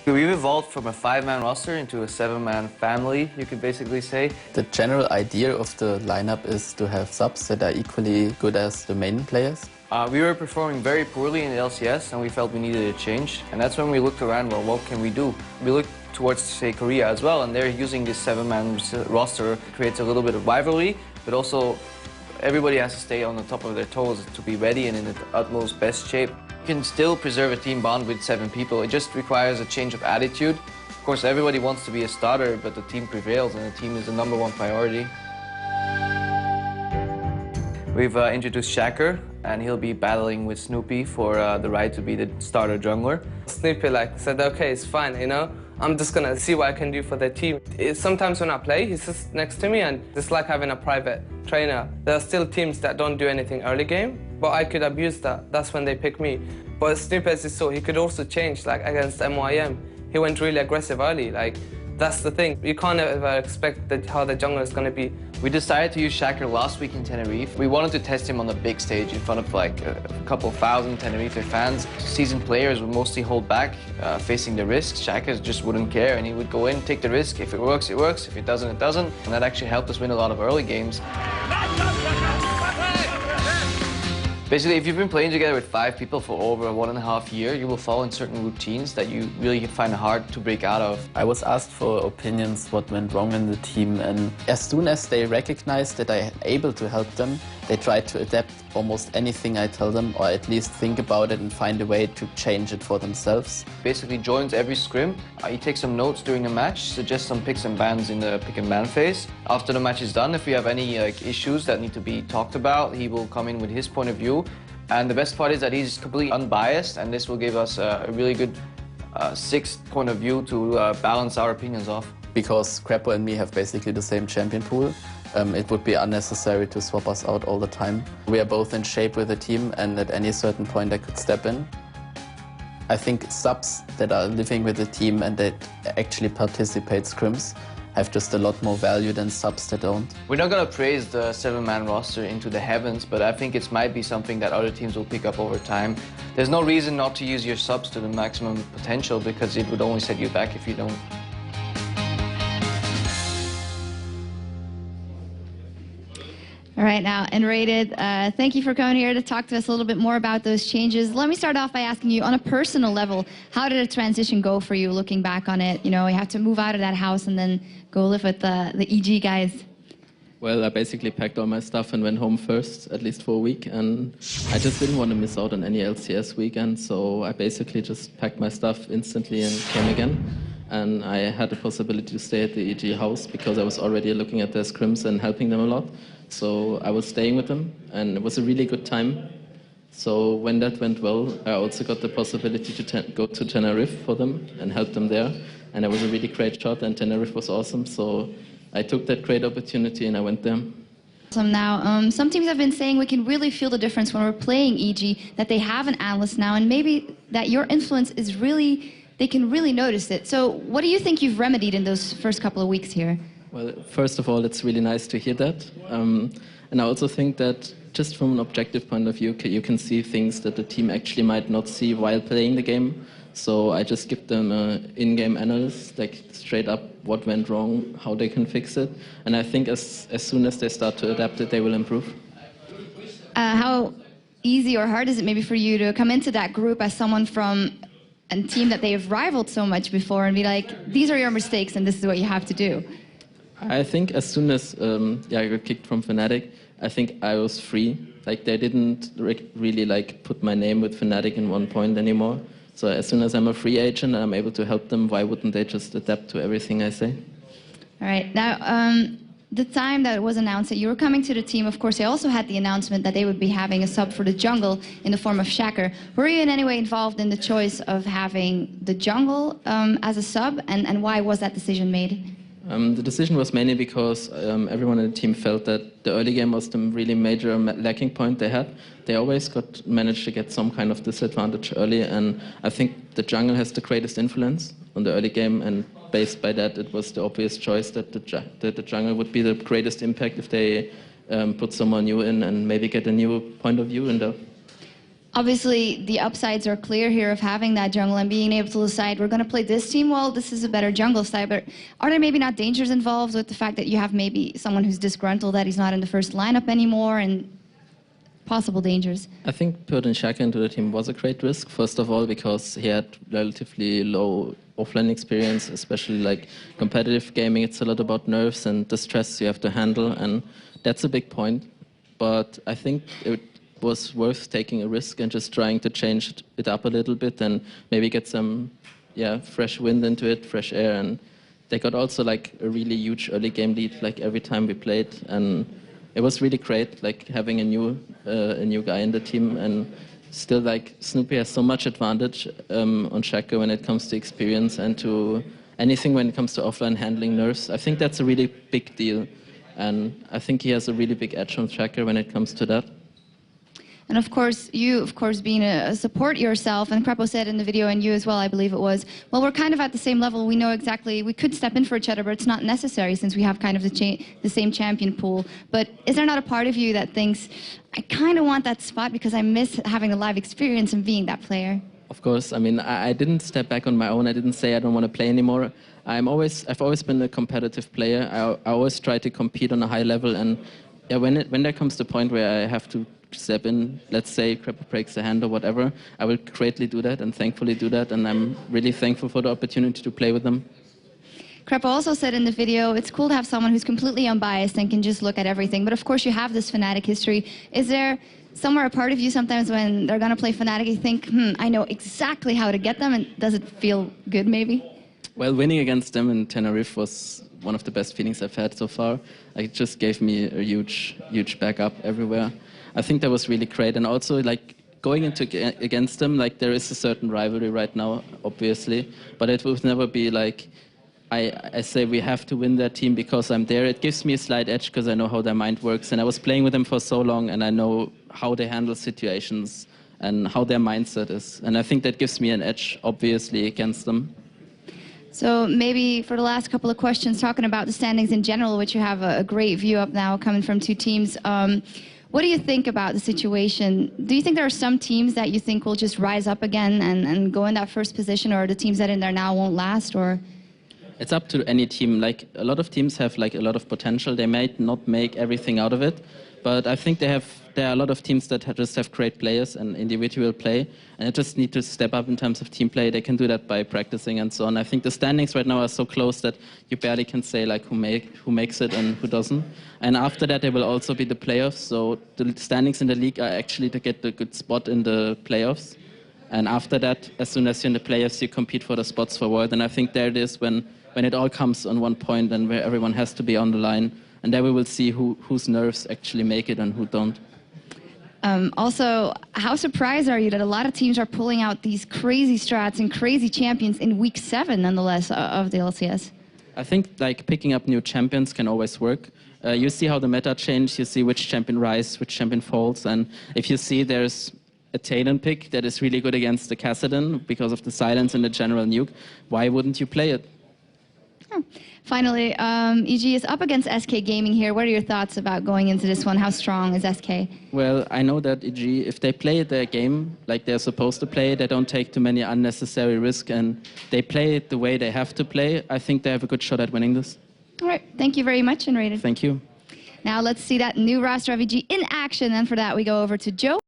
We've evolved from a 5-man roster into a 7-man family, you could basically say. The general idea of the lineup is to have subs that are equally good as the main players. We were performing very poorly in the LCS and we felt we needed a change. And that's when we looked around, well, what can we do? We looked towards, say, Korea as well, and they're using this 7-man roster. Creates a little bit of rivalry, but also everybody has to stay on the top of their toes to be ready and in the utmost best shape. You can still preserve a team bond with 7 people. It just requires a change of attitude. Of course, everybody wants to be a starter, but the team prevails and the team is the #1 priority. We've introduced Shaker, and he'll be battling with Snoopy for the right to be the starter jungler. Snoopy said, okay, it's fine, you know? I'm just gonna see what I can do for the team. Sometimes when I play, he sits next to me and it's like having a private trainer. There are still teams that don't do anything early game, but I could abuse that. That's when they pick me. But Snoopy, as you saw, he could also change, against MYM. He went really aggressive early, that's the thing. You can't ever expect how the jungler is gonna be. We decided to use Shaker last week in Tenerife. We wanted to test him on the big stage in front of a couple thousand Tenerife fans. Seasoned players would mostly hold back, facing the risks. Shaker just wouldn't care and he would go in, take the risk. If it works, it works. If it doesn't, it doesn't. And that actually helped us win a lot of early games. Basically, if you've been playing together with 5 people for over 1.5 years, you will fall in certain routines that you really find hard to break out of. I was asked for opinions what went wrong in the team, and as soon as they recognized that I'm able to help them, they try to adapt almost anything I tell them, or at least think about it and find a way to change it for themselves. Basically joins every scrim. He takes some notes during the match, suggests some picks and bans in the pick and ban phase. After the match is done, if we have any issues that need to be talked about, he will come in with his point of view. And the best part is that he's completely unbiased, and this will give us a really good sixth point of view to balance our opinions off. Because Creppo and me have basically the same champion pool, it would be unnecessary to swap us out all the time. We are both in shape with the team, and at any certain point I could step in. I think subs that are living with the team and that actually participate scrims have just a lot more value than subs that don't. We're not going to praise the 7-man roster into the heavens, but I think it might be something that other teams will pick up over time. There's no reason not to use your subs to the maximum potential, because it would only set you back if you don't. All right, now, nRated, thank you for coming here to talk to us a little bit more about those changes. Let me start off by asking you, on a personal level, how did the transition go for you, looking back on it? You know, you have to move out of that house and then go live with the EG guys. Well, I basically packed all my stuff and went home first, at least for a week, and I just didn't want to miss out on any LCS weekend, so I basically just packed my stuff instantly and came again. And I had the possibility to stay at the EG house because I was already looking at their scrims and helping them a lot. So I was staying with them, and it was a really good time. So when that went well, I also got the possibility to go to Tenerife for them and help them there. And it was a really great shot, and Tenerife was awesome. So I took that great opportunity and I went there. Awesome. Now, some teams have been saying we can really feel the difference when we're playing EG, that they have an analyst now, and maybe that your influence is really, they can really notice it. So what do you think you've remedied in those first couple of weeks here? Well, first of all, it's really nice to hear that. And I also think that just from an objective point of view, you can see things that the team actually might not see while playing the game. So I just give them an in-game analysis, straight up what went wrong, how they can fix it. And I think as soon as they start to adapt it, they will improve. How easy or hard is it maybe for you to come into that group as someone from a team that they have rivaled so much before and be like, these are your mistakes and this is what you have to do? I think as soon as I got kicked from Fnatic, I think I was free. They didn't really put my name with Fnatic in one point anymore. So as soon as I'm a free agent and I'm able to help them, why wouldn't they just adapt to everything I say? All right. Now, the time that it was announced that you were coming to the team, of course, they also had the announcement that they would be having a sub for the jungle in the form of Shaker. Were you in any way involved in the choice of having the jungle as a sub, and why was that decision made? The decision was mainly because everyone in the team felt that the early game was the really major lacking point they had. They always managed to get some kind of disadvantage early, and I think the jungle has the greatest influence on the early game, and based by that, it was the obvious choice that the jungle would be the greatest impact if they put someone new in and maybe get a new point of view in there. Obviously, the upsides are clear here of having that jungle and being able to decide, we're going to play this team, well, this is a better jungle side, but are there maybe not dangers involved with the fact that you have maybe someone who's disgruntled that he's not in the first lineup anymore, and possible dangers? I think putting Shaka into the team was a great risk, first of all, because he had relatively low offline experience, especially like competitive gaming. It's a lot about nerves and the stress you have to handle, and that's a big point. But I think it was worth taking a risk and just trying to change it up a little bit and maybe get some fresh wind into it, fresh air. And they got also like a really huge early game lead like every time we played, and it was really great like having a new guy in the team. And still like Snoopy has so much advantage on Shaka when it comes to experience and to anything when it comes to offline handling nerves. I think that's a really big deal, and I think he has a really big edge on Shaka when it comes to that. And of course, you, being a support yourself, and Krepo said in the video, and you as well, I believe it was, well, we're kind of at the same level. We know exactly, we could step in for each other, but it's not necessary since we have kind of the same champion pool. But is there not a part of you that thinks, I kind of want that spot because I miss having a live experience and being that player? Of course. I mean, I didn't step back on my own. I didn't say I don't want to play anymore. I've always been a competitive player. I always try to compete on a high level. And yeah, when there comes the point where I have to step in, let's say Krepo breaks a hand or whatever, I will greatly do that and thankfully do that, and I'm really thankful for the opportunity to play with them. Krepo also said in the video, it's cool to have someone who's completely unbiased and can just look at everything, but of course you have this Fnatic history. Is there somewhere a part of you sometimes when they're going to play Fnatic, you think, I know exactly how to get them, and does it feel good maybe? Well, winning against them in Tenerife was one of the best feelings I've had so far. Like, it just gave me a huge backup everywhere. I think that was really great, and also like going into against them, like there is a certain rivalry right now, obviously, but it will never be like I say we have to win that team because I'm there. It gives me a slight edge because I know how their mind works, and I was playing with them for so long, and I know how they handle situations and how their mindset is, and I think that gives me an edge, obviously, against them. So maybe for the last couple of questions, talking about the standings in general, which you have a great view up now coming from two teams. What do you think about the situation? Do you think there are some teams that you think will just rise up again and go in that first position, or the teams that are in there now won't last? Or it's up to any team. Like, a lot of teams have like a lot of potential. They might not make everything out of it, but I think there are a lot of teams that just have great players and individual play, and they just need to step up in terms of team play. They can do that by practicing and so on. I think the standings right now are so close that you barely can say like who makes it and who doesn't. And after that, there will also be the playoffs. So the standings in the league are actually to get the good spot in the playoffs. And after that, as soon as you're in the playoffs, you compete for the spots for World. And I think there it is when it all comes on one point and where everyone has to be on the line. And there we will see whose nerves actually make it and who don't. Also, how surprised are you that a lot of teams are pulling out these crazy strats and crazy champions in week 7, nonetheless, of the LCS? I think like picking up new champions can always work. You see how the meta changes, you see which champion rises, which champion falls, and if you see there's a Talon pick that is really good against the Kassadin because of the silence and the general nuke, why wouldn't you play it? Finally, EG is up against SK Gaming here. What are your thoughts about going into this one? How strong is SK? Well, I know that EG, if they play their game like they're supposed to play, they don't take too many unnecessary risks, and they play it the way they have to play, I think they have a good shot at winning this. All right. Thank you very much, nRated. Thank you. Now let's see that new roster of EG in action, and for that we go over to Joe.